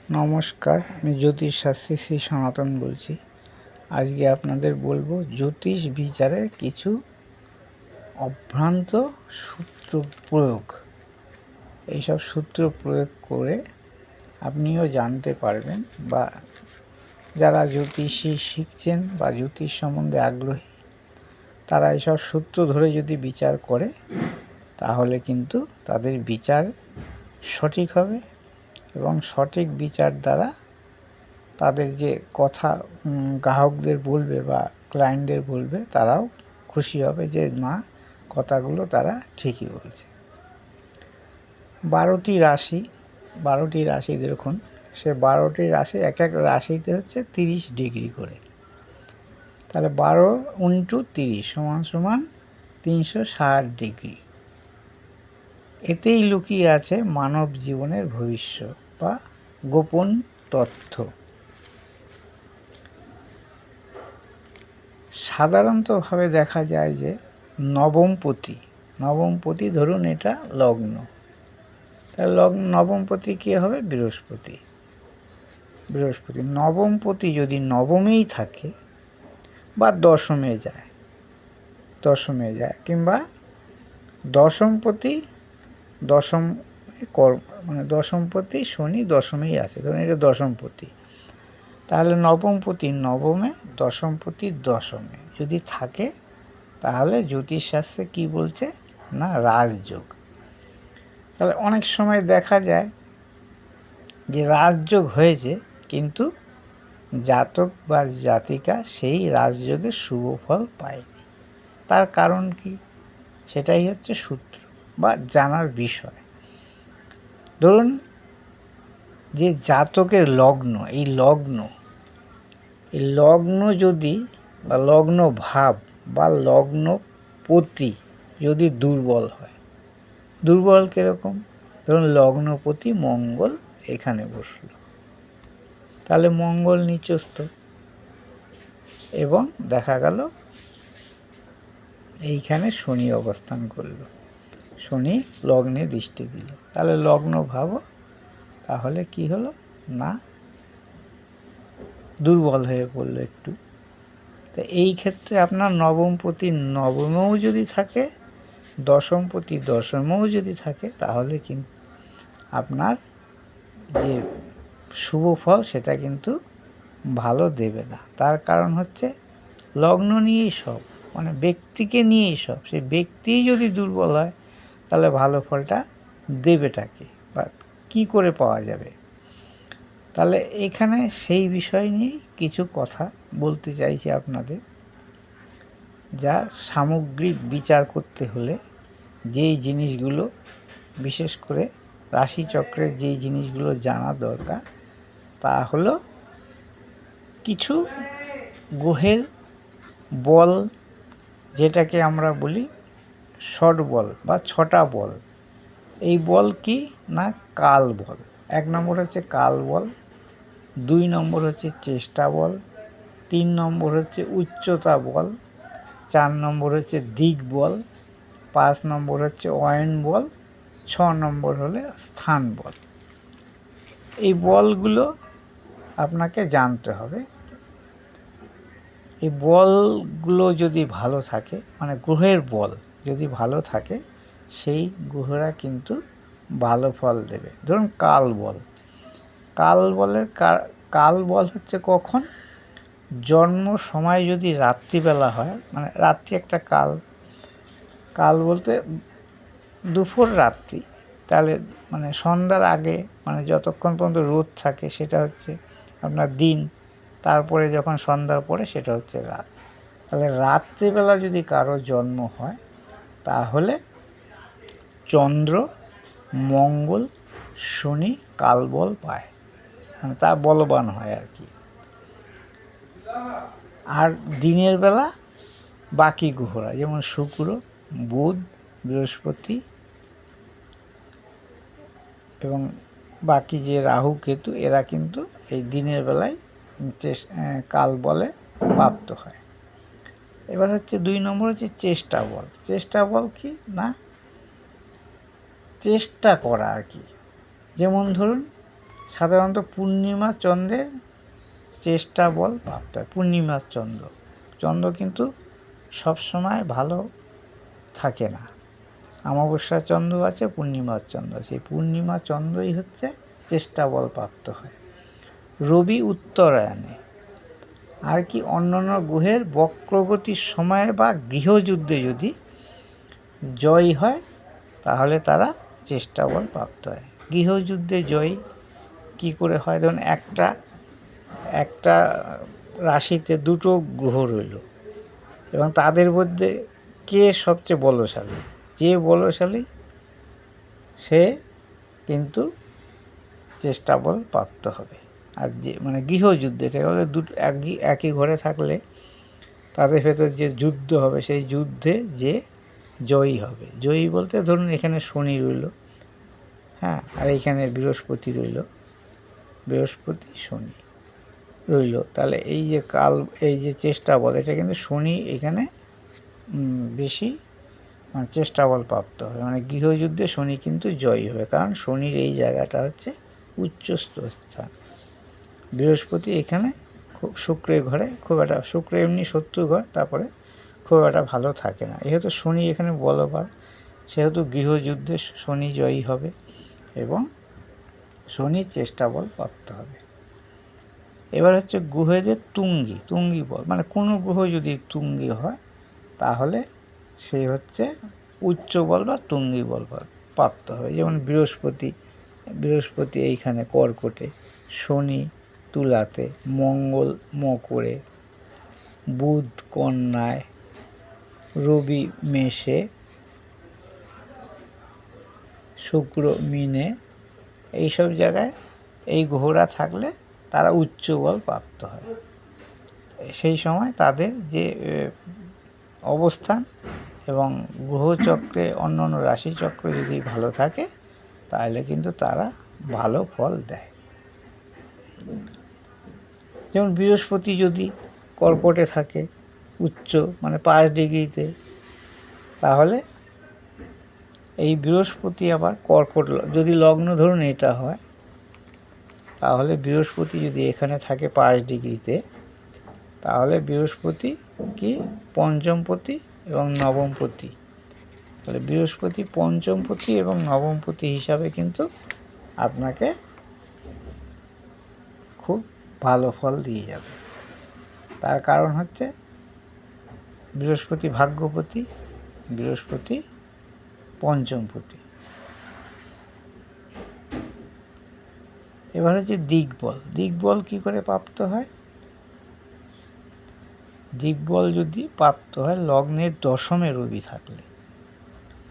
নমস্কার, আমি জ্যোতিষশাস্ত্রী শ্রী সনাতন বলছি। আজকে আপনাদের বলবো জ্যোতিষ বিচারের কিছু অভ্রান্ত সূত্র প্রয়োগ। এইসব সূত্র প্রয়োগ করে আপনিও জানতে পারবেন, বা যারা জ্যোতিষী শিখছেন বা জ্যোতিষ সম্বন্ধে আগ্রহী তারা এইসব সূত্র ধরে যদি বিচার করে তাহলে কিন্তু তাদের বিচার সঠিক হবে, এবং সঠিক বিচার দ্বারা তাদের যে কথা গ্রাহকদের বলবে বা ক্লায়েন্টদের বলবে, তারাও খুশি হবে যে না, কথাগুলো তারা ঠিকই বলছে। 12টি রাশি দেখুন, সে 12টি রাশি এক এক রাশিতে হচ্ছে 30 ডিগ্রি করে, তাহলে 12 × 30 = 360 ডিগ্রি। এতেই লুকিয়ে আছে মানব জীবনের ভবিষ্যৎ বা গোপন তথ্য। সাধারণতভাবে দেখা যায় যে নবমপতি ধরুন এটা লগ্ন, তাহলে নবমপতি কী হবে? বৃহস্পতি। নবমপতি যদি নবমেই থাকে বা দশমে যায় কিংবা দশমপতি দশমপতি শনি দশমেই আছে, ধরুন এটা দশমপতি, তাহলে নবমপতি নবমে, দশমপতি দশমে যদি থাকে তাহলে জ্যোতিষশাস্ত্রে কি বলছে না, রাজযোগ। তাহলে অনেক সময় দেখা যায় যে রাজযোগ হয়েছে, কিন্তু জাতক বা জাতিকা সেই রাজযোগের শুভ ফল পায়নি। তার কারণ কি? সেটাই হচ্ছে সূত্র বা জানার বিষয়। ধরুন যে জাতকের লগ্ন, এই লগ্ন যদি বা লগ্ন ভাব বা লগ্নপতি যদি দুর্বল হয়, দুর্বল কীরকম? ধরুন লগ্নপতি মঙ্গল এখানে বসল, তাহলে মঙ্গল নিচস্থ, এবং দেখা গেল এইখানে শনি অবস্থান করল, শনি লগ্নে দৃষ্টি দিল, তাহলে লগ্ন ভাবো, তাহলে কি হলো না, দুর্বল হয়ে পড়লো একটু। তো এই ক্ষেত্রে আপনার নবমপতি নবমেও যদি থাকে, দশমপতি দশমেও যদি থাকে, তাহলে কিন্তু আপনার যে শুভ ফল সেটা কিন্তু ভালো দেবে না। তার কারণ হচ্ছে লগ্ন নিয়েই সব, মানে ব্যক্তিকে নিয়েই সব। সেই ব্যক্তিই যদি দুর্বল হয় তাহলে ভালো ফলটা দেবেটাকে, বা কি করে পাওয়া যাবে? তাহলে এখানে সেই বিষয় নিয়ে কিছু কথা বলতে চাইছি আপনাদের। যা সামগ্রিক বিচার করতে হলে যেই জিনিসগুলো, বিশেষ করে রাশিচক্রের যেই জিনিসগুলো জানা দরকার, তা হলো কিছু গ্রহের বল, যেটাকে আমরা বলি ষট বল বা 6টা বল। এই বল কি না, কাল বল। 1 নম্বর হচ্ছে কাল বল, 2 নম্বর হচ্ছে চেষ্টা বল, 3 নম্বর হচ্ছে উচ্চতা বল, 4 নম্বর হচ্ছে দিক বল, 5 নম্বর হচ্ছে অয়ন বল, 6 নম্বর হলে স্থান বল। এই বলগুলো আপনাকে জানতে হবে। এই বলগুলো যদি ভালো থাকে, মানে গ্রহের বল যদি ভালো থাকে, সেই গ্রহরা কিন্তু ভালো ফল দেবে। ধরুন কাল বল হচ্ছে কখন? জন্ম সময় যদি রাত্রিবেলা হয়, মানে রাত্রি একটা কাল বলতে দুপুর রাত্রি, তাহলে মানে সন্ধ্যার আগে, মানে যতক্ষণ পর্যন্ত রোদ থাকে সেটা হচ্ছে আপনার দিন, তারপরে যখন সন্ধ্যার পরে সেটা হচ্ছে রাত। তাহলে রাত্রিবেলা যদি কারো জন্ম হয়, তাহলে চন্দ্র, মঙ্গল, শনি কালবল পায়, মানে তা বলবান হয় আর কি। আর দিনের বেলা বাকি গ্রহরা, যেমন শুক্র, বুধ, বৃহস্পতি এবং বাকি যে রাহু কেতু, এরা কিন্তু এই দিনের বেলায় কাল বলে প্রাপ্ত হয়। এবার হচ্ছে 2 নম্বর হচ্ছে চেষ্টা বল। চেষ্টা বল কি না, চেষ্টা করা আর কি। যেমন ধরুন সাধারণত পূর্ণিমা চন্দ্রে চেষ্টা বল প্রাপ্ত হয়। পূর্ণিমার চন্দ্র, চন্দ্র কিন্তু সবসময় ভালো থাকে না। অমাবস্যার চন্দ্র আছে, পূর্ণিমার চন্দ্র আছে। এই পূর্ণিমা চন্দ্রই হচ্ছে চেষ্টা বল প্রাপ্ত হয়। রবি উত্তরায়ণে আর কি অন্যান্য গ্রহের বক্রগতির সময়ে বা গৃহযুদ্ধে যদি জয় হয় তাহলে তারা চেষ্টা বল প্রাপ্ত হয়। গৃহযুদ্ধে জয় কি করে হয়? ধরুন একটা রাশিতে দুটো গ্রহ রইল এবং তাদের মধ্যে কে সবচেয়ে বলশালী? যে বলশালী সে কিন্তু চেষ্টা বল প্রাপ্ত হবে। আর যে মানে গৃহযুদ্ধে, এটা হলে দুটো একই ঘরে থাকলে তাদের ভেতর যে যুদ্ধ হবে, সেই যুদ্ধে যে জয়ী হবে, জয়ী বলতে ধরুন এখানে শনি রইল, হ্যাঁ, আর এইখানে বৃহস্পতি রইল, বৃহস্পতি শনি রইল, তাহলে এই যে চেষ্টা বল, এটা কিন্তু শনি এখানে বেশি মানে চেষ্টা বল প্রাপ্ত হবে। মানে গৃহযুদ্ধে শনি কিন্তু জয়ী হবে, কারণ শনির এই জায়গাটা হচ্ছে উচ্চস্থ স্থান। বৃহস্পতি এখানে খুব শুক্রের ঘরে খুব একটা, শুক্র এমনি শত্রু ঘর, তারপরে খুব একটা ভালো থাকে না। যেহেতু শনি এখানে বলবান, সেহেতু গৃহযুদ্ধে শনি জয়ী হবে এবং শনির চেষ্টা বল প্রাপ্ত হবে। এবার হচ্ছে গ্রহেদের তুঙ্গি বল, মানে কোনো গ্রহ যদি তুঙ্গি হয় তাহলে সে হচ্ছে উচ্চ বল বা তুঙ্গি বল প্রাপ্ত হবে। যেমন বৃহস্পতি এইখানে কর্কটে, শনি তুলাতে, মঙ্গল মকরে, বুধ কন্যায়, রবি মেষে, শুক্র মীনে, এইসব জায়গায় এই গ্রহরা থাকলে তারা উচ্চ বল প্রাপ্ত হয়। সেই সময় তাদের যে অবস্থান এবং গ্রহচক্রে অন্যান্য রাশিচক্র যদি ভালো থাকে তাহলে কিন্তু তারা ভালো ফল দেয়। যেমন বৃহস্পতি যদি কর্কটে থাকে উচ্চ মানে 5 ডিগ্রিতে, তাহলে এই বৃহস্পতি আবার কর্কট, যদি লগ্ন ধরুন এটা হয়, তাহলে বৃহস্পতি যদি এখানে থাকে 5 ডিগ্রিতে, তাহলে বৃহস্পতি কি পঞ্চমপতি এবং নবমপতি, তাহলে বৃহস্পতি পঞ্চমপতি এবং নবমপতি হিসাবে কিন্তু আপনাকে খুব ভালো ফল দিয়ে যাবে। তার কারণ হচ্ছে বৃহস্পতি ভাগ্যপতি, বৃহস্পতি পঞ্চমপতি। এবার হচ্ছে দিকবল কি করে প্রাপ্ত হয়? দিকবল যদি প্রাপ্ত হয় লগ্নের দশমে রবি থাকলে,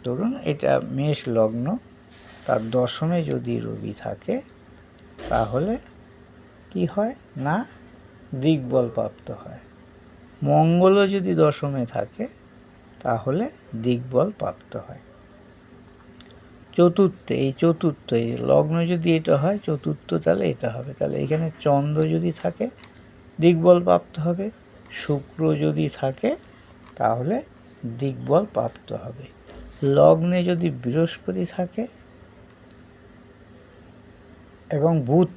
ধরুন এটা মেষ লগ্ন, তার দশমে যদি রবি থাকে তাহলে কি হয় না দিকবল প্রাপ্ত হয়। মঙ্গলও যদি দশমে থাকে তাহলে দিকবল প্রাপ্ত হয়। চতুর্থ এই লগ্ন যদি এটা হয় চতুর্থ, তাহলে এটা হবে, তাহলে এখানে চন্দ্র যদি থাকে দিকবল প্রাপ্ত হবে, শুক্র যদি থাকে তাহলে দিকবল প্রাপ্ত হবে। লগ্নে যদি বৃহস্পতি থাকে এবং বুধ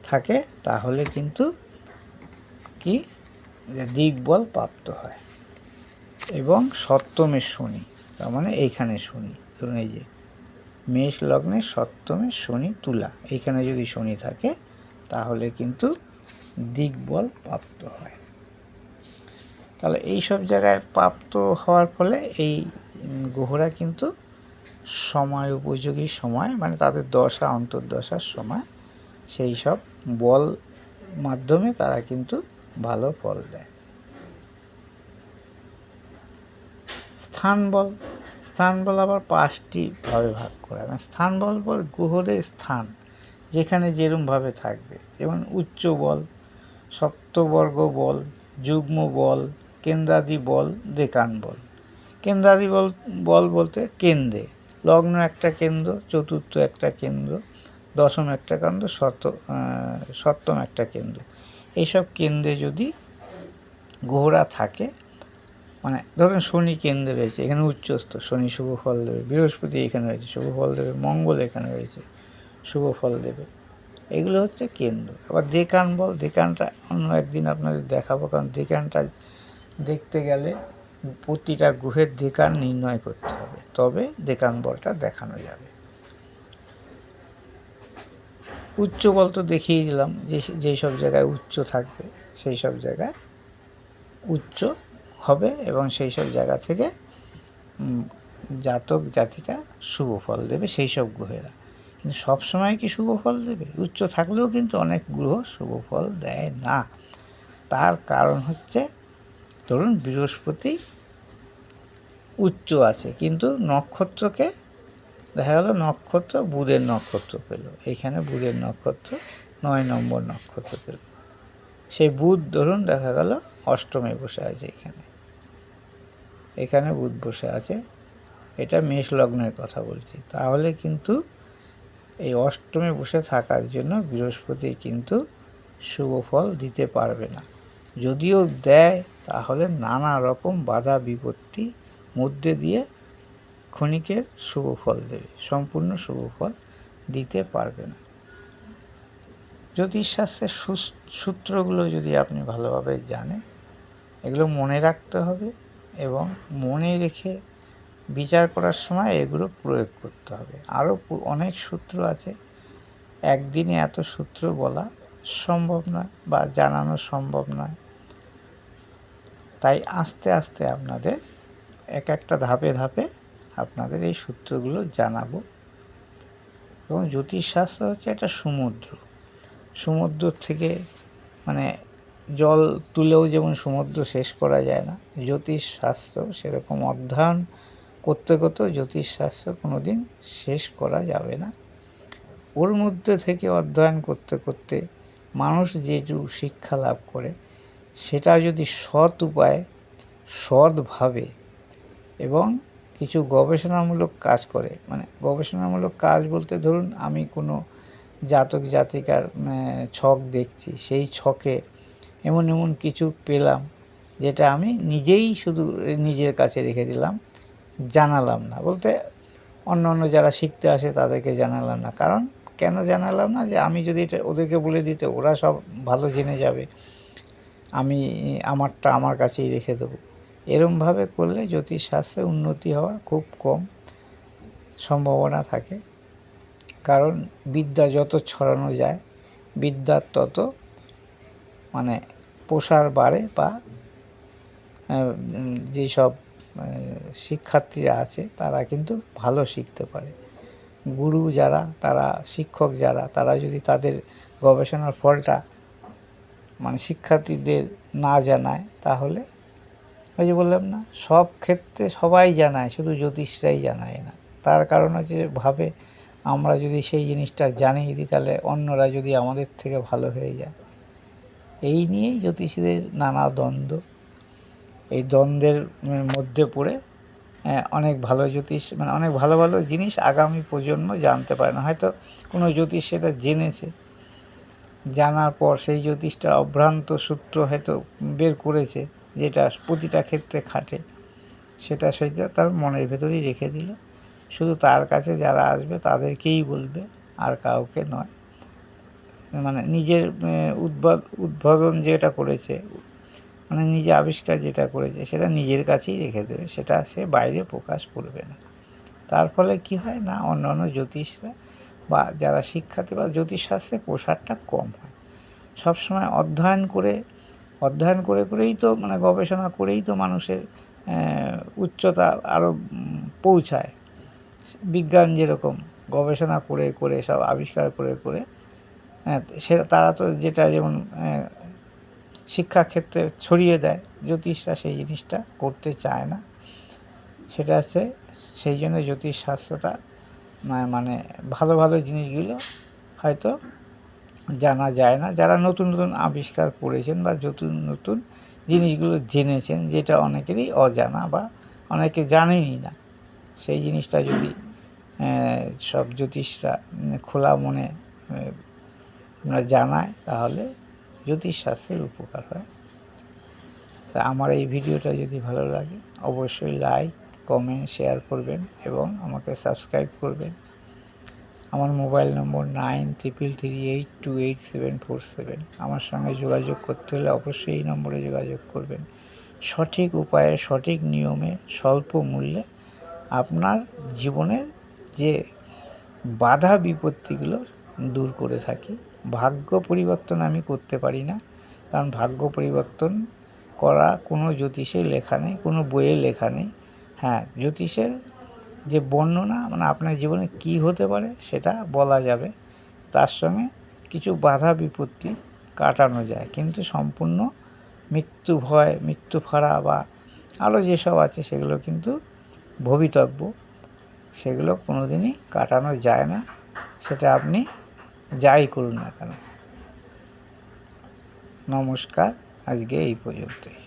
থাকে তাহলে কিন্তু কি দিকবল প্রাপ্ত হয়। এবং সপ্তমের শনি, তার মানে এইখানে শনি, ধরুন এই যে মেষ লগ্নে সপ্তমে শনি তুলা, এইখানে যদি শনি থাকে তাহলে কিন্তু দিকবল প্রাপ্ত হয়। তাহলে এই সব জায়গায় প্রাপ্ত হওয়ার ফলে এই গ্রহরা কিন্তু সময় উপযোগী সময়, মানে তাদের দশা অন্তর্দশার সময় সেই সব বল মাধ্যমে তারা কিন্তু ভালো ফল দেয়। স্থান বল আবার 5টি ভাবে ভাগ করা হয়। স্থান বল গ্রহদের স্থান যেখানে যেরমভাবে থাকবে, যেমন উচ্চ বল, সপ্তবর্গ বল, যুগ্ম বল, কেন্দ্রাদি বল, দেকান বল। কেন্দ্রাদি বল বলতে কেন্দ্রে, লগ্ন একটা কেন্দ্র, চতুর্থ একটা কেন্দ্র, দশম একটা কেন্দ্র, সপ্তম একটা কেন্দ্র। এইসব কেন্দ্রে যদি গ্রহরা থাকে, মানে ধরুন শনি কেন্দ্রে রয়েছে, এখানে উচ্চস্থ, শনি শুভ ফল দেবে, বৃহস্পতি এখানে রয়েছে শুভ ফল দেবে, মঙ্গল এখানে রয়েছে শুভ ফল দেবে। এগুলো হচ্ছে কেন্দ্র। আবার দেকান বল, দেকানটা অন্য একদিন আপনাদের দেখাবো, কারণ দেকানটা দেখতে গেলে প্রতিটা গ্রহের দেকান নির্ণয় করতে হবে, তবে দেকান বলটা দেখানো যাবে। উচ্চ বল তো দেখিয়ে দিলাম, যেই সব জায়গায় উচ্চ থাকবে সেই সব জায়গায় উচ্চ হবে এবং সেই সব জায়গা থেকে জাতক জাতিকা শুভ ফল দেবে সেই সব গ্রহেরা। কিন্তু সবসময় কি শুভ ফল দেবে? উচ্চ থাকলেও কিন্তু অনেক গ্রহ শুভ ফল দেয় না। তার কারণ হচ্ছে, ধরুন বৃহস্পতি উচ্চ আছে কিন্তু নক্ষত্রকে দেখা গেল নক্ষত্র বুধের নক্ষত্র পেল, এইখানে বুধের নক্ষত্র 9 নম্বর নক্ষত্র পেল। সেই বুধ ধরুন দেখা গেল অষ্টমে বসে আছে, এখানে বুধ বসে আছে, এটা মেষ লগ্নের কথা বলছি। তাহলে কিন্তু এই অষ্টমে বসে থাকার জন্য বৃহস্পতি কিন্তু শুভ ফল দিতে পারবে না। যদিও দেয় তাহলে নানা রকম বাধা বিপত্তি মধ্যে দিয়ে ক্ষণিকের শুভ ফল দেবে, সম্পূর্ণ শুভ ফল দিতে পারবে না। জ্যোতিষশাস্ত্রের সূত্রগুলো যদি আপনি ভালোভাবে জানেন, এগুলো মনে রাখতে হবে এবং মনে রেখে বিচার করার সময় এগুলো প্রয়োগ করতে হবে। আরও অনেক সূত্র আছে, একদিনে এত সূত্র বলা সম্ভব নয় বা জানানো সম্ভব নয়। তাই আস্তে আস্তে আপনাদের এক একটা ধাপে ধাপে আপনাদের এই সূত্রগুলো জানাবো। এবং জ্যোতিষশাস্ত্র হচ্ছে একটা সমুদ্র থেকে মানে জল তুলেও যেমন সমুদ্র শেষ করা যায় না, জ্যোতিষশাস্ত্র সেরকম অধ্যয়ন করতে করতেও জ্যোতিষশাস্ত্র কোনো দিন শেষ করা যাবে না। ওর মধ্যে থেকে অধ্যয়ন করতে করতে মানুষ যেটুকু শিক্ষা লাভ করে সেটা যদি সৎ উপায়ে সৎভাবে এবং কিছু গবেষণামূলক কাজ করে, মানে গবেষণামূলক কাজ বলতে ধরুন আমি কোনো জাতক জাতিকার ছক দেখছি, সেই ছকে এমন এমন কিছু পেলাম যেটা আমি নিজেই শুধু নিজের কাছে রেখে দিলাম, জানালাম না, বলতে অন্য অন্য যারা শিখতে আসে তাদেরকে জানালাম না। কারণ কেন জানালাম না? যে আমি যদি এটা ওদেরকে বলে দিতে ওরা সব ভালো জেনে যাবে, আমি আমারটা আমার কাছেই রেখে দেবো। এরমভাবে করলে জ্যোতিষশাস্ত্রে উন্নতি হওয়ার খুব কম সম্ভাবনা থাকে। কারণ বিদ্যা যত ছড়ানো যায় বিদ্যার তত মানে প্রসার বাড়ে, বা যেসব শিক্ষার্থীরা আছে তারা কিন্তু ভালো শিখতে পারে। গুরু যারা, তারা শিক্ষক যারা, তারা যদি তাদের গবেষণার ফলটা মানে শিক্ষার্থীদের না জানায়, তাহলে ওই যে বললাম না, সব ক্ষেত্রে সবাই জানায়, শুধু জ্যোতিষরাই জানায় না। তার কারণ হচ্ছে ভাবে আমরা যদি সেই জিনিসটা জানিয়ে দিই তাহলে অন্যরা যদি আমাদের থেকে ভালো হয়ে যায়। এই নিয়েই জ্যোতিষীদের নানা দ্বন্দ্ব। এই দ্বন্দ্বের মধ্যে পড়ে অনেক ভালো জ্যোতিষ মানে অনেক ভালো ভালো জিনিস আগামী প্রজন্ম জানতে পারে না। হয়তো কোনো জ্যোতিষ সেটা জেনেছে, জানার পর সেই জ্যোতিষটা অভ্রান্ত সূত্র হয়তো বের করেছে যেটা প্রতিটা ক্ষেত্রে খাটে, সেটা তার মনের ভেতরেই রেখে দিল, শুধু তার কাছে যারা আসবে তাদেরকেই বলবে, আর কাউকে নয়। মানে নিজের উদ্ভাবন যেটা করেছে, মানে নিজে আবিষ্কার যেটা করেছে সেটা নিজের কাছেই রেখে দেবে, সেটা সে বাইরে প্রকাশ করবে না। তার ফলে কি হয় না, অন্য অন্য জ্যোতিষরা বা যারা শিক্ষার্থী বা জ্যোতিষশাস্ত্রের প্রসারটা কম হয়। সবসময় অধ্যয়ন করেই তো মানে গবেষণা করেই তো মানুষের উচ্চতা আরও পৌঁছায়। বিজ্ঞান যেরকম গবেষণা করে করে সব আবিষ্কার করে করে সেটা তারা তো যেটা যেমন শিক্ষাক্ষেত্রে ছড়িয়ে দেয়, জ্যোতিষরা সেই জিনিসটা করতে চায় না। সেটা হচ্ছে সেই জন্য জ্যোতিষশাস্ত্রটা মানে ভালো ভালো জিনিসগুলো হয়তো জানা যায় না। যারা নতুন নতুন আবিষ্কার করেছেন বা নতুন নতুন জিনিসগুলো জেনেছেন, যেটা অনেকেরই অজানা বা অনেকে জানেনই না, সেই জিনিসটা যদি সব জ্যোতিষরা খোলা মনে আমরা জানায় তাহলে জ্যোতিষশাস্ত্রের উপকার হয়। তা আমার এই ভিডিওটা যদি ভালো লাগে অবশ্যই লাইক, কমেন্ট, শেয়ার করবেন এবং আমাকে সাবস্ক্রাইব করবেন। আমার মোবাইল নম্বর 9333828747। আমার সঙ্গে যোগাযোগ করতে হলে অবশ্যই এই নম্বরে যোগাযোগ করবেন। সঠিক উপায়ে, সঠিক নিয়মে, স্বল্প মূল্যে আপনার জীবনের যে বাধা বিপত্তিগুলো দূর করে থাকি। ভাগ্য পরিবর্তন আমি করতে পারি না, কারণ ভাগ্য পরিবর্তন করা কোনো জ্যোতিষে লেখা নেই, কোনো বইয়ে লেখা নেই। হ্যাঁ, জ্যোতিষের যে বর্ণনা, মানে আপনার জীবনে কী হতে পারে সেটা বলা যাবে, তার সঙ্গে কিছু বাধা বিপত্তি কাটানো যায়, কিন্তু সম্পূর্ণ মৃত্যু ভয়, মৃত্যু ফাঁড়া বা আরও যেসব আছে সেগুলো কিন্তু ভবিতব্য, সেগুলো কোনো দিনই কাটানো যায় না, সেটা আপনি যাই করুন না কেন। নমস্কার, আজকে এই পর্যন্তই।